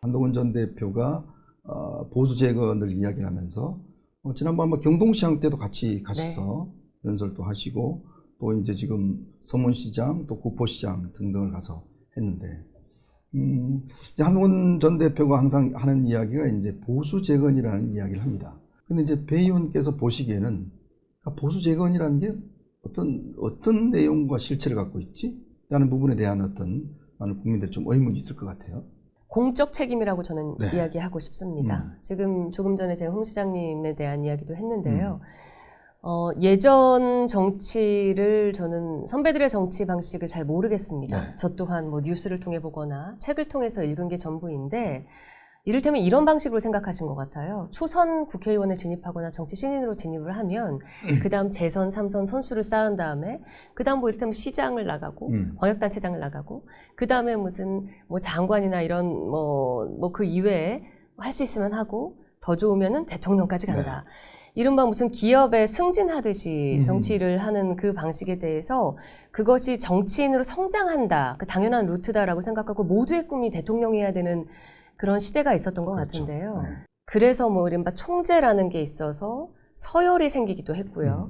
한동훈 전 대표가 보수 재건을 이야기하면서 지난번 아마 경동시장 때도 같이 가셔서 연설도 하시고 또 이제 지금 서문시장 또 구포시장 등등을 가서 했는데 이제 한동훈 전 대표가 항상 하는 이야기가 이제 보수 재건이라는 이야기를 합니다. 근데 이제 배 의원께서 보시기에는 보수 재건이라는 게 어떤 내용과 실체를 갖고 있지? 라는 부분에 대한 어떤 많은 국민들이 좀 의문이 있을 것 같아요. 공적 책임이라고 저는 이야기하고 싶습니다. 지금 조금 전에 제가 홍 시장님에 대한 이야기도 했는데요. 예전 정치를 저는 선배들의 정치 방식을 잘 모르겠습니다. 저 또한 뭐 뉴스를 통해 보거나 책을 통해서 읽은 게 전부인데 이를테면 이런 방식으로 생각하신 것 같아요. 초선 국회의원에 진입하거나 정치 신인으로 진입을 하면 그 다음 재선, 3선 선수를 쌓은 다음에 그 다음 뭐 이를테면 시장을 나가고 광역단체장을 나가고 그 다음에 무슨 뭐 장관이나 이런 뭐 그 이외에 할 수 있으면 하고 더 좋으면은 대통령까지 간다. 이른바 무슨 기업에 승진하듯이 정치를 하는 그 방식에 대해서 그것이 정치인으로 성장한다. 그 당연한 루트다라고 생각하고 모두의 꿈이 대통령이어야 되는 그런 시대가 있었던 것 같은데요. 그래서 뭐 이른바 총재라는 게 있어서 서열이 생기기도 했고요.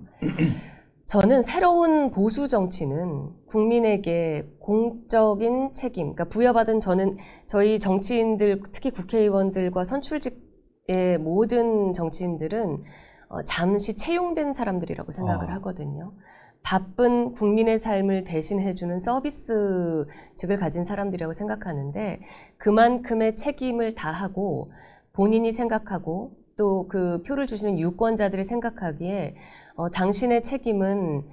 저는 새로운 보수 정치는 국민에게 공적인 책임, 그러니까 부여받은 저희 정치인들, 특히 국회의원들과 선출직의 모든 정치인들은 잠시 채용된 사람들이라고 생각을 하거든요. 바쁜 국민의 삶을 대신해주는 서비스직을 가진 사람들이라고 생각하는데 그만큼의 책임을 다하고 본인이 생각하고 또 그 표를 주시는 유권자들이 생각하기에 당신의 책임은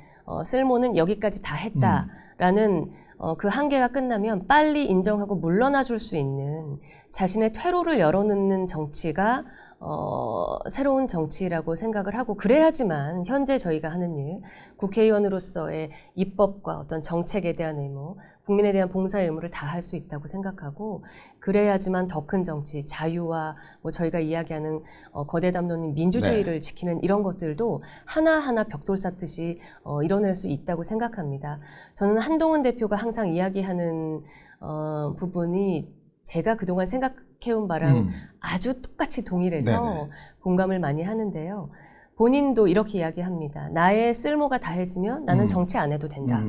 쓸모는 여기까지 다 했다라는 그 한계가 끝나면 빨리 인정하고 물러나 줄 수 있는 자신의 퇴로를 열어놓는 정치가 새로운 정치라고 생각을 하고 그래야지만 현재 저희가 하는 일, 국회의원으로서의 입법과 어떤 정책에 대한 의무, 국민에 대한 봉사의 의무를 다 할 수 있다고 생각하고 그래야지만 더 큰 정치, 자유와 뭐 저희가 이야기하는 거대 담론인 민주주의를 지키는 이런 것들도 하나하나 벽돌 쌓듯이 이뤄낼 수 있다고 생각합니다. 저는 한동훈 대표가 항상 이야기하는 부분이 제가 그동안 생각해온 바랑 아주 똑같이 동일해서 공감을 많이 하는데요. 본인도 이렇게 이야기합니다. 나의 쓸모가 다해지면 나는 정치 안 해도 된다.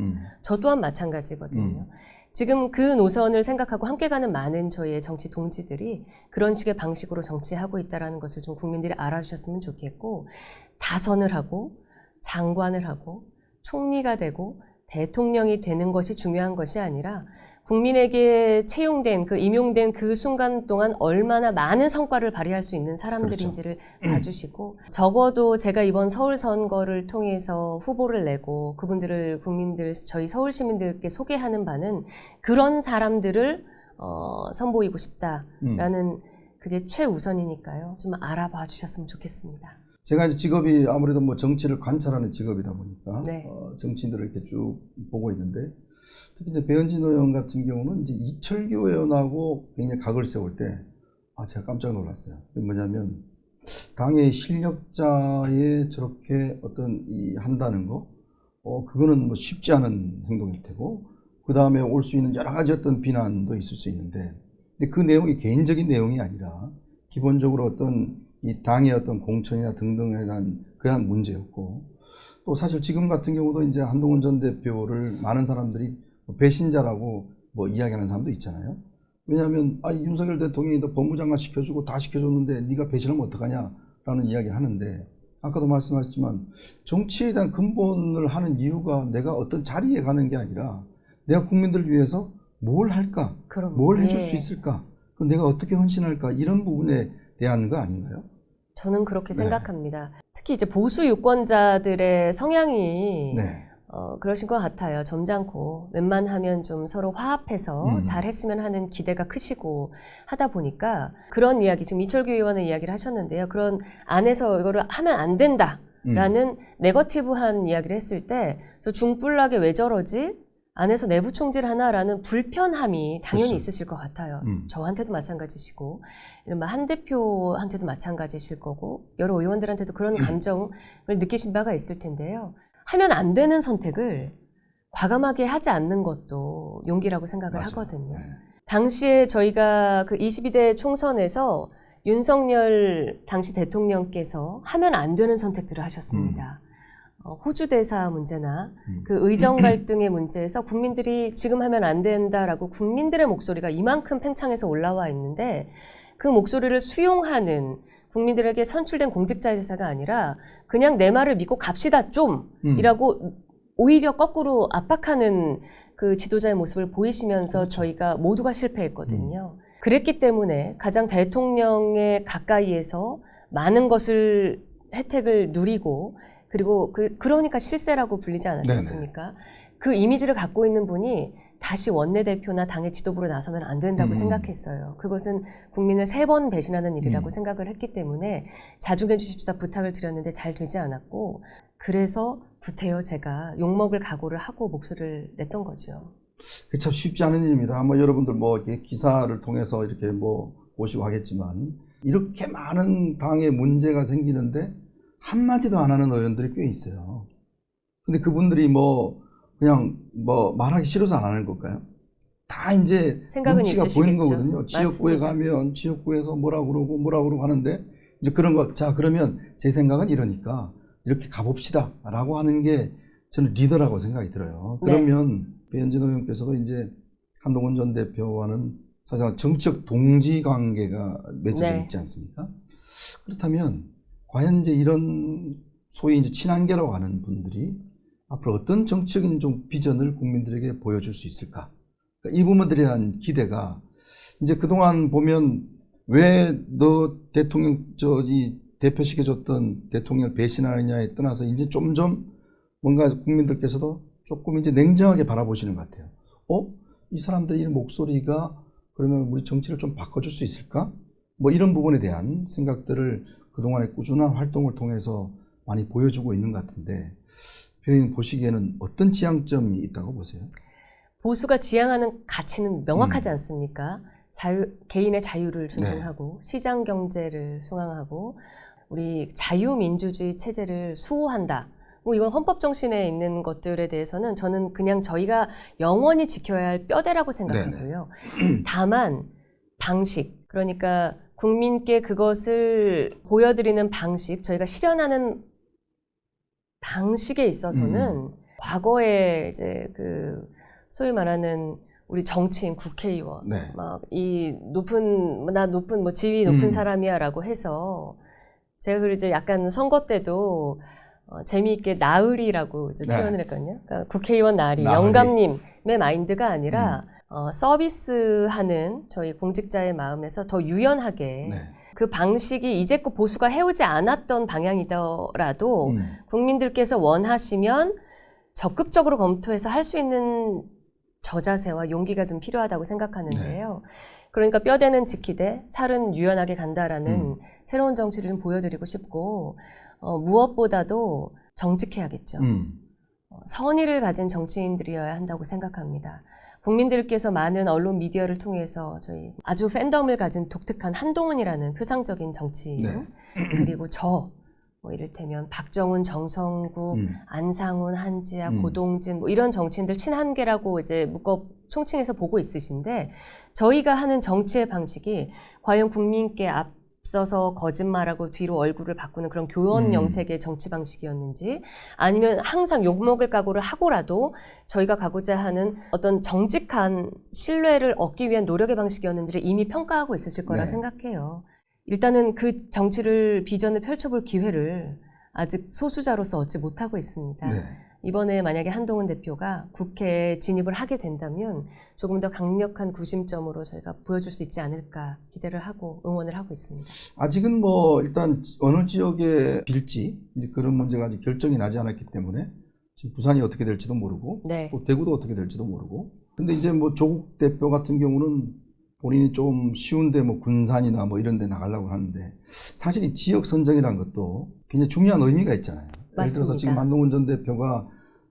저 또한 마찬가지거든요. 지금 그 노선을 생각하고 함께 가는 많은 저희의 정치 동지들이 그런 식의 방식으로 정치하고 있다는 것을 좀 국민들이 알아주셨으면 좋겠고 다선을 하고 장관을 하고 총리가 되고 대통령이 되는 것이 중요한 것이 아니라 국민에게 채용된, 임용된 그 순간 동안 얼마나 많은 성과를 발휘할 수 있는 사람들인지를 봐주시고 적어도 제가 이번 서울 선거를 통해서 후보를 내고 그분들을 저희 서울 시민들께 소개하는 바는 그런 사람들을 선보이고 싶다라는 그게 최우선이니까요. 좀 알아봐 주셨으면 좋겠습니다. 제가 이제 직업이 아무래도 뭐 정치를 관찰하는 직업이다 보니까 정치인들을 이렇게 쭉 보고 있는데 특히 이제 배현진 의원 같은 경우는 이제 이철규 의원하고 굉장히 각을 세울 때 제가 깜짝 놀랐어요. 뭐냐면 당의 실력자에 저렇게 한다는 거 그거는 뭐 쉽지 않은 행동일 테고 그 다음에 올 수 있는 여러 가지 어떤 비난도 있을 수 있는데 근데 그 내용이 개인적인 내용이 아니라 기본적으로 이 당의 공천이나 등등에 대한 그런 문제였고 또 사실 지금 같은 경우도 이제 한동훈 전 대표를 많은 사람들이 배신자라고 이야기하는 사람도 있잖아요. 왜냐하면 윤석열 대통령이 너 법무장관 시켜주고 다 시켜줬는데 네가 배신하면 어떡하냐라는 이야기를 하는데 아까도 말씀하셨지만 정치에 대한 근본을 하는 이유가 내가 어떤 자리에 가는 게 아니라 내가 국민들을 위해서 뭘 할까, 뭘 해줄 수 있을까, 그럼 내가 어떻게 헌신할까 이런 부분에 대한 거 아닌가요? 저는 그렇게 생각합니다. 특히 이제 보수 유권자들의 성향이 그러신 것 같아요. 점잖고 웬만하면 좀 서로 화합해서 잘했으면 하는 기대가 크시고 하다 보니까 그런 이야기, 지금 이철규 의원의 이야기를 하셨는데요. 그런 안에서 이거를 하면 안 된다라는 네거티브한 이야기를 했을 때 저 중불나게 왜 저러지? 안에서 내부 총질 하나라는 불편함이 당연히 있으실 것 같아요. 저한테도 마찬가지시고 이른바 한 대표한테도 마찬가지실 거고 여러 의원들한테도 그런 감정을 느끼신 바가 있을 텐데요. 하면 안 되는 선택을 과감하게 하지 않는 것도 용기라고 생각을 하거든요. 당시에 저희가 그 22대 총선에서 윤석열 당시 대통령께서 하면 안 되는 선택들을 하셨습니다. 호주 대사 문제나 그 의정 갈등의 문제에서 국민들이 지금 하면 안 된다라고 국민들의 목소리가 이만큼 팽창해서 올라와 있는데 그 목소리를 수용하는 국민들에게 선출된 공직자회사가 아니라 그냥 내 말을 믿고 갑시다 좀 이라고 오히려 거꾸로 압박하는 그 지도자의 모습을 보이시면서 그렇죠. 저희가 모두가 실패했거든요. 그랬기 때문에 가장 대통령의 가까이에서 많은 것을 혜택을 누리고 그리고 그러니까 실세라고 불리지 않았겠습니까? 네네. 그 이미지를 갖고 있는 분이 다시 원내대표나 당의 지도부로 나서면 안 된다고 생각했어요. 그것은 국민을 3번 배신하는 일이라고 생각을 했기 때문에 자중해 주십사 부탁을 드렸는데 잘 되지 않았고 그래서 구태여 제가 욕먹을 각오를 하고 목소리를 냈던 거죠. 그게 참 쉽지 않은 일입니다. 아마 여러분들 뭐 이렇게 기사를 통해서 이렇게 뭐 보시고 하겠지만 이렇게 많은 당에 문제가 생기는데 한마디도 안 하는 의원들이 꽤 있어요. 근데 그분들이 뭐 그냥 뭐 말하기 싫어서 안 하는 걸까요? 다 이제 눈치가 보이는 거거든요. 지역구에 가면 지역구에서 뭐라고 그러고 하는데 이제 그런 거, 자 그러면 제 생각은 이러니까 이렇게 가봅시다 라고 하는 게 저는 리더라고 생각이 들어요. 그러면 배현진 의원께서도 이제 한동훈 전 대표와는 사실 정치적 동지 관계가 맺어져 있지 않습니까? 그렇다면 과연 이제 이런 소위 이제 친한계라고 하는 분들이 앞으로 어떤 정치적인 좀 비전을 국민들에게 보여줄 수 있을까? 그러니까 이 부분들에 대한 기대가 이제 그동안 보면 왜 너 대통령 대표시켜줬던 대통령을 배신하느냐에 떠나서 이제 점점 뭔가 국민들께서도 조금 이제 냉정하게 바라보시는 것 같아요. 이 사람들의 이 목소리가 그러면 우리 정치를 좀 바꿔줄 수 있을까? 뭐 이런 부분에 대한 생각들을 그동안의 꾸준한 활동을 통해서 많이 보여주고 있는 것 같은데 배우님 보시기에는 어떤 지향점이 있다고 보세요? 보수가 지향하는 가치는 명확하지 않습니까? 개인의 자유를 존중하고 시장 경제를 숭앙하고 우리 자유민주주의 체제를 수호한다. 뭐 이건 헌법 정신에 있는 것들에 대해서는 저는 그냥 저희가 영원히 지켜야 할 뼈대라고 생각하고요. 다만 방식, 그러니까 국민께 그것을 보여드리는 방식, 저희가 실현하는 방식에 있어서는 과거에 이제 그 소위 말하는 우리 정치인, 국회의원, 막 이 나 높은 뭐 지위 높은 사람이야라고 해서 제가 그 이제 약간 선거 때도 재미있게 나으리라고 이제 표현을 했거든요. 그러니까 국회의원 나으리, 영감님의 마인드가 아니라 서비스하는 저희 공직자의 마음에서 더 유연하게 그 방식이 이제껏 보수가 해오지 않았던 방향이더라도 국민들께서 원하시면 적극적으로 검토해서 할 수 있는 저자세와 용기가 좀 필요하다고 생각하는데요. 그러니까 뼈대는 지키되 살은 유연하게 간다라는 새로운 정치를 좀 보여드리고 싶고 무엇보다도 정직해야겠죠. 선의를 가진 정치인들이어야 한다고 생각합니다. 국민들께서 많은 언론 미디어를 통해서 저희 아주 팬덤을 가진 독특한 한동훈이라는 표상적인 정치인 그리고 뭐 이를테면 박정훈, 정성국, 안상훈, 한지아, 고동진 뭐 이런 정치인들 친한계라고 이제 묶어 총칭해서 보고 있으신데 저희가 하는 정치의 방식이 과연 국민께 앞서서 거짓말하고 뒤로 얼굴을 바꾸는 그런 교원 영색의 정치 방식이었는지 아니면 항상 욕먹을 각오를 하고라도 저희가 가고자 하는 어떤 정직한 신뢰를 얻기 위한 노력의 방식이었는지를 이미 평가하고 있으실 거라 생각해요. 일단은 그 정치를 비전을 펼쳐볼 기회를 아직 소수자로서 얻지 못하고 있습니다. 이번에 만약에 한동훈 대표가 국회에 진입을 하게 된다면 조금 더 강력한 구심점으로 저희가 보여줄 수 있지 않을까 기대를 하고 응원을 하고 있습니다. 아직은 뭐 일단 어느 지역에 빌지 이제 그런 문제가 아직 결정이 나지 않았기 때문에 지금 부산이 어떻게 될지도 모르고 또 대구도 어떻게 될지도 모르고 근데 이제 뭐 조국 대표 같은 경우는 본인이 좀 쉬운데 뭐 군산이나 뭐 이런 데 나가려고 하는데 사실 이 지역 선정이라는 것도 굉장히 중요한 의미가 있잖아요. 맞습니다. 예를 들어서 지금 한동훈 전 대표가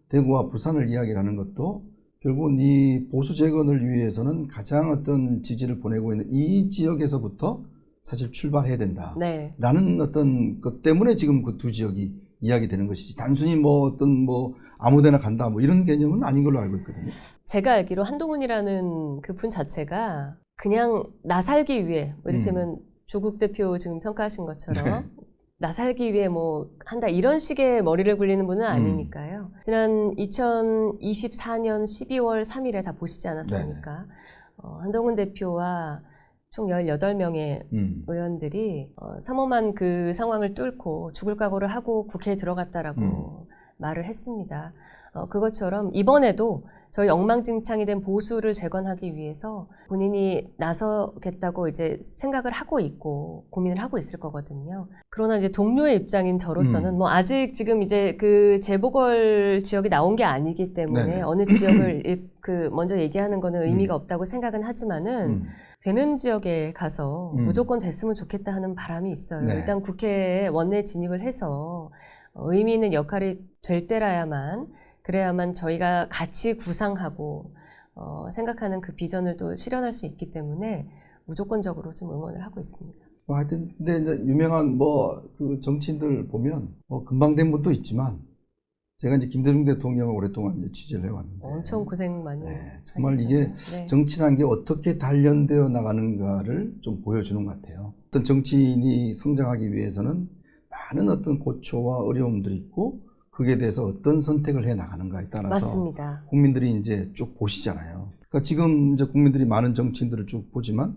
대구와 부산을 이야기하는 것도 결국은 이 보수 재건을 위해서는 가장 어떤 지지를 보내고 있는 이 지역에서부터 사실 출발해야 된다라는 어떤 것 때문에 지금 그 두 지역이 이야기되는 것이지 단순히 뭐 어떤 뭐 아무데나 간다 뭐 이런 개념은 아닌 걸로 알고 있거든요. 제가 알기로 한동훈이라는 그 분 자체가 그냥 나 살기 위해 뭐 이를테면 조국 대표 지금 평가하신 것처럼 네. 나 살기 위해 뭐 한다 이런 식의 머리를 굴리는 분은 아니니까요. 지난 2024년 12월 3일에 다 보시지 않았습니까? 한동훈 대표와 총 18명의 의원들이 삼엄한 그 상황을 뚫고 죽을 각오를 하고 국회에 들어갔다라고 말을 했습니다. 그것처럼 이번에도 저희 엉망진창이 된 보수를 재건하기 위해서 본인이 나서겠다고 이제 생각을 하고 있고 고민을 하고 있을 거거든요. 그러나 이제 동료의 입장인 저로서는 뭐 아직 지금 이제 그 재보궐 지역이 나온 게 아니기 때문에 네네. 어느 지역을 그 먼저 얘기하는 거는 의미가 없다고 생각은 하지만은 되는 지역에 가서 무조건 됐으면 좋겠다 하는 바람이 있어요. 네. 일단 국회에 원내 진입을 해서 의미 있는 역할이 될 때라야만 그래야만 저희가 같이 구상하고 생각하는 그 비전을 또 실현할 수 있기 때문에 무조건적으로 좀 응원을 하고 있습니다. 하여튼 근데 이제 유명한 뭐 그 정치인들 보면 뭐 금방 된 분도 있지만 제가 이제 김대중 대통령을 오랫동안 이제 취재를 해왔는데 엄청 고생 많이 정말 하셨잖아요. 이게 네. 정치라는 게 어떻게 단련되어 나가는가를 좀 보여주는 것 같아요. 어떤 정치인이 성장하기 위해서는 많은 어떤 고초와 어려움들이 있고 그에 대해서 어떤 선택을 해 나가는가에 따라서 맞습니다. 국민들이 이제 쭉 보시잖아요. 그러니까 지금 이제 국민들이 많은 정치인들을 쭉 보지만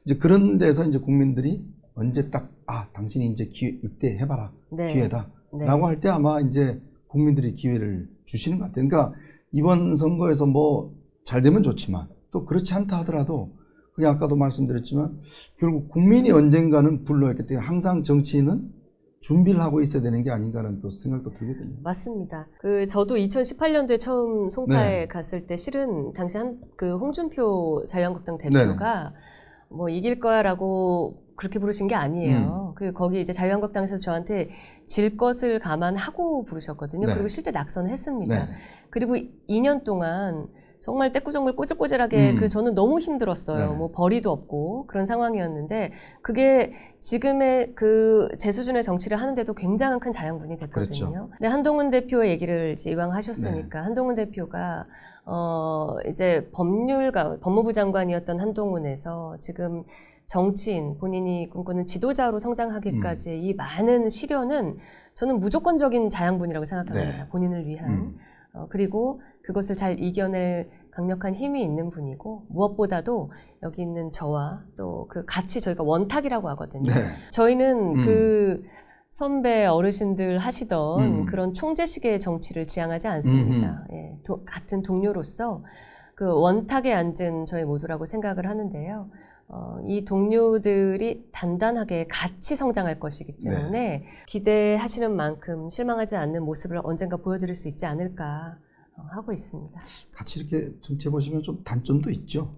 이제 그런 데서 이제 국민들이 언제 딱 당신이 이제 이때 해봐라 네. 기회다 네. 라고 할 때 아마 이제 국민들이 기회를 주시는 것 같아요. 그러니까 이번 선거에서 뭐 잘 되면 좋지만 또 그렇지 않다 하더라도 그게 아까도 말씀드렸지만 결국 국민이 언젠가는 불러있기 때문에 항상 정치인은 준비를 하고 있어야 되는 게 아닌가라는 또 생각도 들거든요. 맞습니다. 저도 2018년도에 처음 송파에 네. 갔을 때 실은 당시 그 홍준표 자유한국당 대표가 뭐 이길 거야라고 그렇게 부르신 게 아니에요. 거기 이제 자유한국당에서 저한테 질 것을 감안하고 부르셨거든요. 네. 그리고 실제 낙선을 했습니다. 네. 그리고 2년 동안 정말 떼꾸정물 꼬질꼬질하게 저는 너무 힘들었어요. 네. 뭐 벌이도 없고 그런 상황이었는데 그게 지금의 제 수준의 정치를 하는데도 굉장한 큰 자양분이 됐거든요. 그렇죠. 근데 한동훈 대표의 얘기를 이제 이왕 하셨으니까 한동훈 대표가 이제 법무부 장관이었던 한동훈에서 지금 정치인, 본인이 꿈꾸는 지도자로 성장하기까지 이 많은 시련은 저는 무조건적인 자양분이라고 생각합니다. 네. 본인을 위한. 그리고 그것을 잘 이겨낼 강력한 힘이 있는 분이고 무엇보다도 여기 있는 저와 또 같이 저희가 원탁이라고 하거든요. 네. 저희는 그 선배 어르신들 하시던 그런 총재식의 정치를 지향하지 않습니다. 예, 같은 동료로서 그 원탁에 앉은 저희 모두라고 생각을 하는데요. 이 동료들이 단단하게 같이 성장할 것이기 때문에 기대하시는 만큼 실망하지 않는 모습을 언젠가 보여드릴 수 있지 않을까 하고 있습니다. 같이 이렇게 정치해 보시면 좀 단점도 있죠.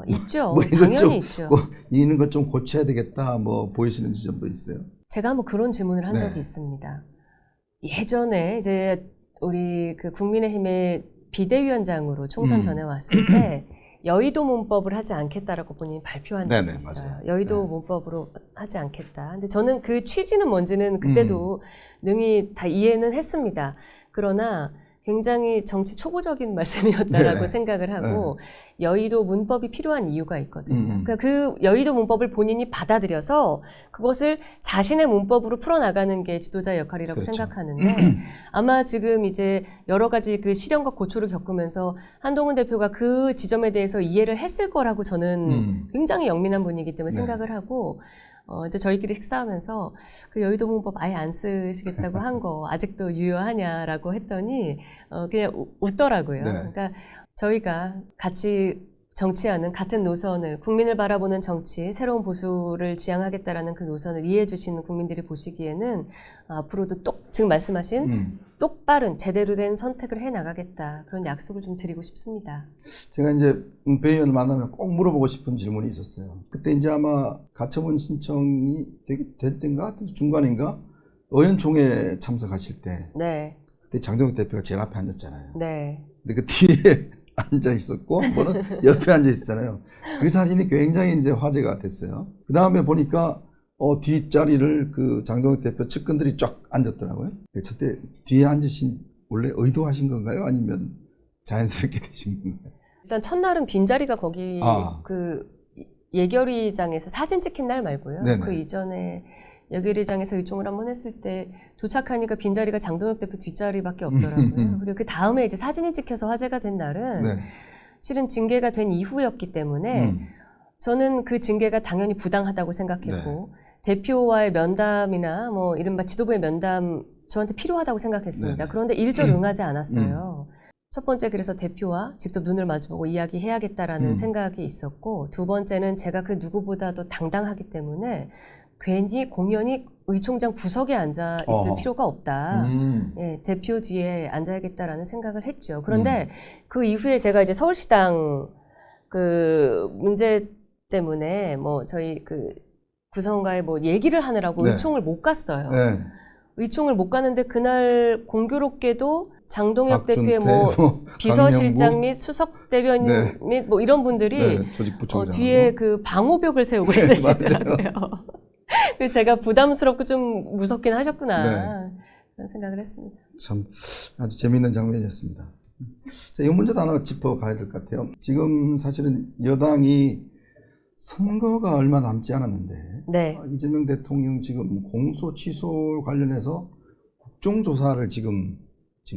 있죠. 뭐 이거 당연히 좀, 있죠. 뭐 이런 것 좀 고쳐야 되겠다 뭐 보이시는 지점도 있어요. 제가 한번 그런 질문을 한 적이 있습니다. 예전에 이제 우리 그 국민의힘의 비대위원장으로 총선 전에 왔을 때 여의도 문법을 하지 않겠다라고 본인이 발표한 적이 있어요. 맞아요. 여의도 문법으로 하지 않겠다. 근데 저는 그 취지는 뭔지는 그때도 능히 다 이해는 했습니다. 그러나 굉장히 정치 초보적인 말씀이었다라고 생각을 하고 여의도 문법이 필요한 이유가 있거든요. 그러니까 그 여의도 문법을 본인이 받아들여서 그것을 자신의 문법으로 풀어나가는 게 지도자의 역할이라고 생각하는데 아마 지금 이제 여러 가지 그 시련과 고초를 겪으면서 한동훈 대표가 그 지점에 대해서 이해를 했을 거라고 저는 굉장히 영민한 분이기 때문에 생각을 하고 이제 저희끼리 식사하면서 그 여의도 문법 아예 안 쓰시겠다고 한 거 아직도 유효하냐라고 했더니 그냥 웃더라고요. 그러니까 저희가 같이 정치하는 같은 노선을 국민을 바라보는 정치, 새로운 보수를 지향하겠다라는 그 노선을 이해해 주시는 국민들이 보시기에는 앞으로도 지금 말씀하신 똑바른 제대로 된 선택을 해 나가겠다 그런 약속을 좀 드리고 싶습니다. 제가 이제 배 의원을 만나면 꼭 물어보고 싶은 질문이 있었어요. 그때 이제 아마 가처분 신청이 될 때인가 중간인가 의원총회 참석하실 때 그때 장동혁 대표가 제일 앞에 앉았잖아요. 근데 그 뒤에 앉아 있었고 한 번은 옆에 앉아 있었잖아요. 그 사진이 굉장히 이제 화제가 됐어요. 그 다음에 보니까 뒷자리를 그 장동혁 대표 측근들이 쫙 앉았더라고요. 저때 뒤에 앉으신 원래 의도하신 건가요? 아니면 자연스럽게 되신 건가요? 일단 첫날은 빈자리가 거기 그 예결위장에서 사진 찍힌 날 말고요. 네네. 그 이전에 예결위장에서 의총을 한번 했을 때 도착하니까 빈자리가 장동혁 대표 뒷자리밖에 없더라고요. 그리고 그 다음에 이제 사진이 찍혀서 화제가 된 날은 네. 실은 징계가 된 이후였기 때문에 저는 그 징계가 당연히 부당하다고 생각했고 대표와의 면담이나 뭐 이른바 지도부의 면담 저한테 필요하다고 생각했습니다. 네네. 그런데 일절 응하지 않았어요. 첫 번째 그래서 대표와 직접 눈을 마주보고 이야기해야겠다라는 생각이 있었고 두 번째는 제가 그 누구보다도 당당하기 때문에 괜히 공연히 의총장 구석에 앉아 있을 필요가 없다. 예, 대표 뒤에 앉아야겠다라는 생각을 했죠. 그런데 그 이후에 제가 이제 서울시당 그 문제 때문에 뭐 저희 그 구성과의 뭐 얘기를 하느라고 네. 의총을 못 갔어요. 네. 의총을 못 가는데 그날 공교롭게도 장동혁 박준태, 대표의 뭐 비서실장 강명구. 및 수석 대변인 네. 및 뭐 이런 분들이 네, 조직부총장 뒤에 그 방호벽을 세우고 네, 있으시더라고요. 그래서 제가 부담스럽고 좀 무섭긴 하셨구나 네. 그런 생각을 했습니다. 참 아주 재미있는 장면이었습니다. 자, 이 문제도 하나 짚어가야 될 것 같아요. 지금 사실은 여당이 선거가 얼마 남지 않았는데 네. 이재명 대통령 지금 공소 취소 관련해서 국정조사를 지금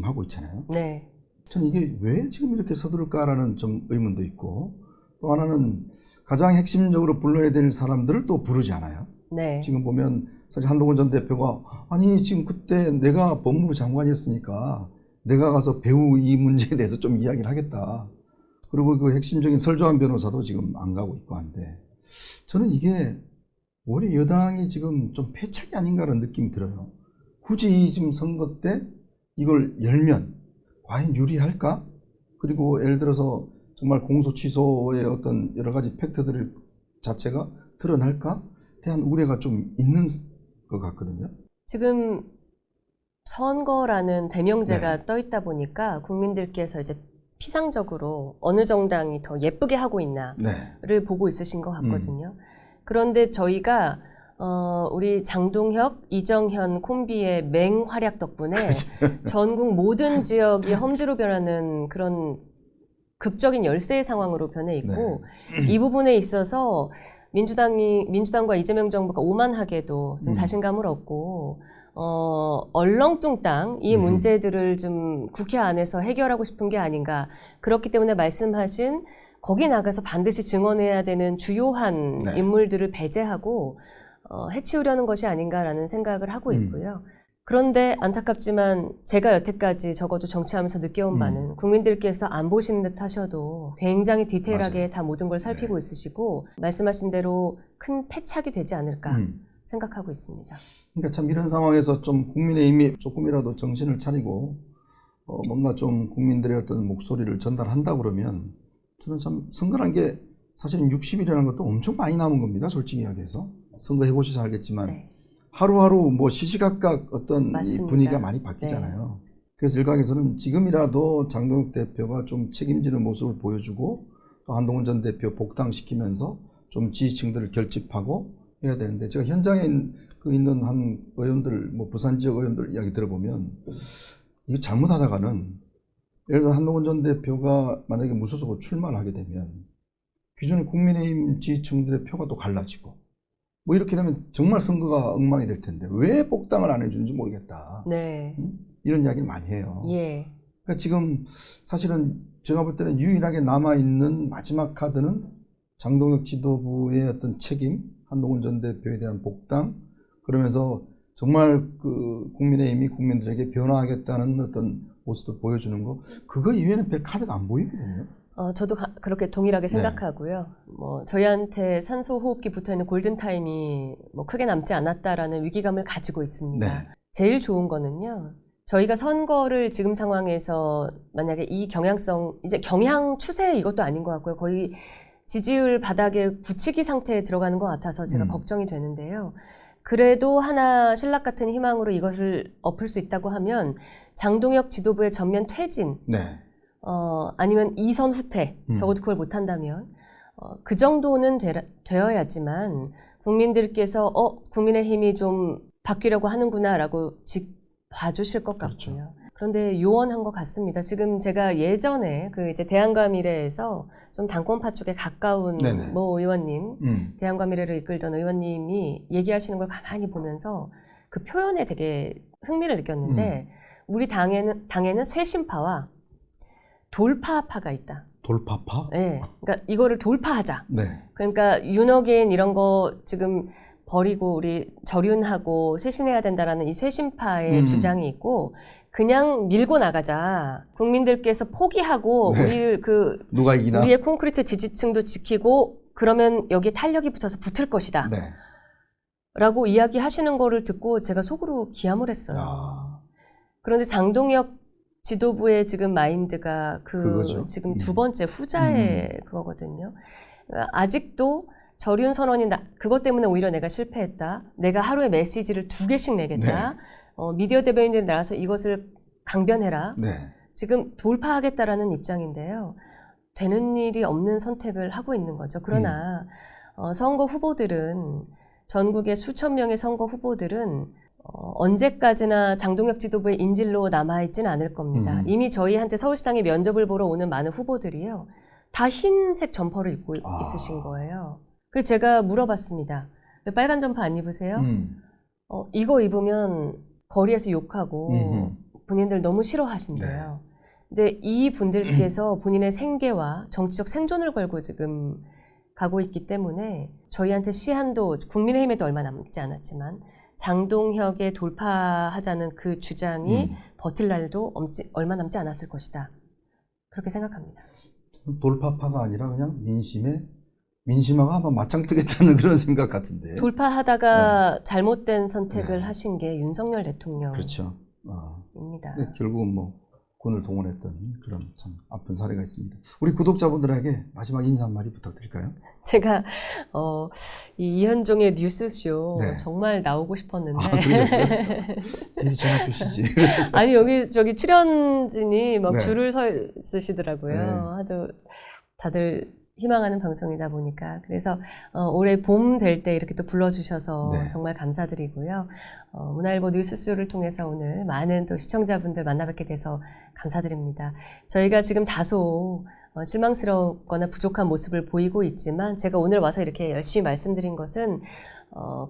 하고 있잖아요. 네. 저는 이게 왜 지금 이렇게 서두를까라는 좀 의문도 있고 또 하나는 가장 핵심적으로 불러야 될 사람들을 또 부르지 않아요. 네. 지금 보면 사실 한동훈 전 대표가 아니 지금 그때 내가 법무부 장관이었으니까 내가 가서 배우 이 문제에 대해서 좀 이야기를 하겠다. 그리고 그 핵심적인 설조한 변호사도 지금 안 가고 있고 한데 저는 이게 오히려 여당이 지금 좀 패착이 아닌가라는 느낌이 들어요. 굳이 지금 선거 때 이걸 열면 과연 유리할까? 그리고 예를 들어서 정말 공소 취소의 어떤 여러 가지 팩트들 자체가 드러날까? 대한 우려가 좀 있는 것 같거든요. 지금 선거라는 대명제가 떠 있다 보니까 국민들께서 이제 피상적으로 어느 정당이 더 예쁘게 하고 있나를 보고 있으신 것 같거든요. 그런데 저희가 우리 장동혁, 이정현 콤비의 맹활약 덕분에 전국 모든 지역이 험지로 변하는 그런 극적인 열세의 상황으로 변해 있고 이 부분에 있어서 민주당과 이재명 정부가 오만하게도 좀 자신감을 얻고 얼렁뚱땅 이 문제들을 좀 국회 안에서 해결하고 싶은 게 아닌가. 그렇기 때문에 말씀하신 거기 나가서 반드시 증언해야 되는 주요한 인물들을 배제하고 해치우려는 것이 아닌가라는 생각을 하고 있고요. 그런데 안타깝지만 제가 여태까지 적어도 정치하면서 느껴온 바는 국민들께서 안 보시는 듯 하셔도 굉장히 디테일하게 맞아요. 다 모든 걸 살피고 있으시고 말씀하신 대로 큰 패착이 되지 않을까 생각하고 있습니다. 그러니까 참 이런 상황에서 좀 국민의힘이 조금이라도 정신을 차리고 뭔가 좀 국민들의 어떤 목소리를 전달한다 그러면 저는 참 선거라는 게 사실은 60일이라는 것도 엄청 많이 남은 겁니다. 솔직히 이야기해서. 선거 해보셔서 알겠지만 네. 하루하루 뭐 시시각각 어떤 이 분위기가 많이 네. 바뀌잖아요. 그래서 일각에서는 지금이라도 장동혁 대표가 좀 책임지는 모습을 보여주고 또 한동훈 전 대표 복당시키면서 좀 지지층들을 결집하고 해야 되는데 제가 현장에 있는 한 의원들, 뭐 부산 지역 의원들 이야기 들어보면 이거 잘못하다가는 예를 들어 한동훈 전 대표가 만약에 무소속으로 출마를 하게 되면 기존의 국민의힘 지지층들의 표가 또 갈라지고 뭐 이렇게 되면 정말 선거가 엉망이 될 텐데 왜 복당을 안 해주는지 모르겠다. 네. 이런 이야기를 많이 해요. 예. 그러니까 지금 사실은 제가 볼 때는 유일하게 남아있는 마지막 카드는 장동혁 지도부의 어떤 책임, 한동훈 전 대표에 대한 복당, 그러면서 정말 그 국민의힘이 국민들에게 변화하겠다는 어떤 모습을 보여주는 거, 그거 이외에는 별 카드가 안 보이거든요. 저도 그렇게 동일하게 생각하고요. 뭐 저희한테 산소 호흡기 붙어 있는 골든 타임이 뭐 크게 남지 않았다라는 위기감을 가지고 있습니다. 네. 제일 좋은 거는요. 저희가 선거를 지금 상황에서 만약에 이 경향성 이제 경향 추세 이것도 아닌 것 같고요. 거의 지지율 바닥에 굳히기 상태에 들어가는 것 같아서 제가 걱정이 되는데요. 그래도 하나 신락 같은 희망으로 이것을 엎을 수 있다고 하면 장동혁 지도부의 전면 퇴진. 네. 아니면 이선 후퇴, 적어도 그걸 못한다면 그 정도는 되어야지만 국민들께서 국민의힘이 좀 바뀌려고 하는구나라고 봐주실 것 그렇죠. 같고요. 그런데 요원한 것 같습니다. 지금 제가 예전에 그 이제 대한과 미래에서 좀 당권파 쪽에 가까운 네네. 모 의원님, 대한과 미래를 이끌던 의원님이 얘기하시는 걸 가만히 보면서 그 표현에 되게 흥미를 느꼈는데 우리 당에는 쇄신파와 돌파파가 있다. 돌파파? 네, 그러니까 이거를 돌파하자. 네. 그러니까 윤호긴 이런 거 지금 버리고 우리 절윤하고 쇄신해야 된다라는 이 쇄신파의 주장이 있고 그냥 밀고 나가자. 국민들께서 포기하고 네. 누가 이기나? 우리의 콘크리트 지지층도 지키고 그러면 여기에 탄력이 붙어서 붙을 것이다. 네. 라고 이야기하시는 거를 듣고 제가 속으로 기함을 했어요. 아. 그런데 장동혁 지도부의 지금 마인드가 그거죠. 지금 두 번째 후자의 그거거든요. 그러니까 아직도 절윤 선언이 그것 때문에 오히려 내가 실패했다. 내가 하루에 메시지를 2개씩 내겠다. 네. 미디어 대변인들이 나와서 이것을 강변해라. 네. 지금 돌파하겠다라는 입장인데요. 되는 일이 없는 선택을 하고 있는 거죠. 그러나 선거 후보들은 전국의 수천 명의 선거 후보들은 언제까지나 장동혁 지도부의 인질로 남아있지는 않을 겁니다. 이미 저희한테 서울시당에 면접을 보러 오는 많은 후보들이요. 다 흰색 점퍼를 입고 있으신 거예요. 그래서 제가 물어봤습니다. 왜 빨간 점퍼 안 입으세요? 이거 입으면 거리에서 욕하고 본인들 너무 싫어하신대요. 근데 이 분들께서 본인의 생계와 정치적 생존을 걸고 지금 가고 있기 때문에 저희한테 시한도 국민의힘에도 얼마 남지 않았지만 장동혁의 돌파하자는 그 주장이 버틸 날도 얼마 남지 않았을 것이다. 그렇게 생각합니다. 돌파파가 아니라 그냥 민심하고 한번 맞짱 뜨겠다는 그런 생각 같은데. 돌파하다가 잘못된 선택을 하신 게 윤석열 대통령입니다. 그렇죠. 네, 결국은 군을 동원했던 그런 참 아픈 사례가 있습니다. 우리 구독자분들에게 마지막 인사 한마디 부탁드릴까요? 제가 이 이현종의 뉴스쇼 정말 나오고 싶었는데 그러셨어요? 미리 전화 주시지. 아니 저기 출연진이 막 줄을 서 있으시더라고요. 하도 다들 희망하는 방송이다 보니까 그래서 올해 봄 될 때 이렇게 또 불러주셔서 정말 감사드리고요. 문화일보 뉴스쇼를 통해서 오늘 많은 또 시청자분들 만나뵙게 돼서 감사드립니다. 저희가 지금 다소 실망스럽거나 부족한 모습을 보이고 있지만 제가 오늘 와서 이렇게 열심히 말씀드린 것은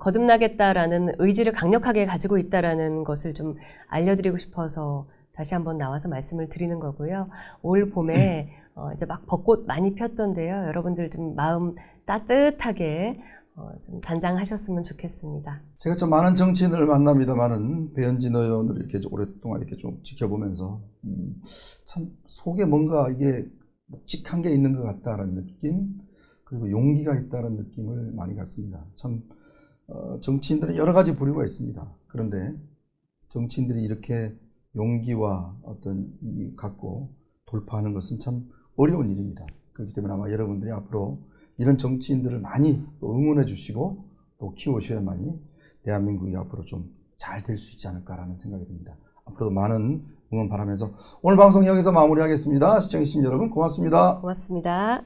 거듭나겠다라는 의지를 강력하게 가지고 있다라는 것을 좀 알려드리고 싶어서 다시 한번 나와서 말씀을 드리는 거고요. 올 봄에 이제 막 벚꽃 많이 폈던데요. 여러분들 좀 마음 따뜻하게 좀 단장하셨으면 좋겠습니다. 제가 좀 많은 정치인을 만납니다만은 배현진 의원을 이렇게 오랫동안 이렇게 좀 지켜보면서 참 속에 뭔가 이게 묵직한 게 있는 것 같다라는 느낌, 그리고 용기가 있다는 느낌을 많이 갖습니다. 참 정치인들은 여러 가지 부류가 있습니다. 그런데 정치인들이 이렇게 용기와 어떤 이 갖고 돌파하는 것은 참 어려운 일입니다. 그렇기 때문에 아마 여러분들이 앞으로 이런 정치인들을 많이 또 응원해 주시고 또 키워주셔야만이 대한민국이 앞으로 좀 잘 될 수 있지 않을까라는 생각이 듭니다. 앞으로도 많은 응원 바라면서 오늘 방송 여기서 마무리하겠습니다. 시청해주신 여러분 고맙습니다. 고맙습니다.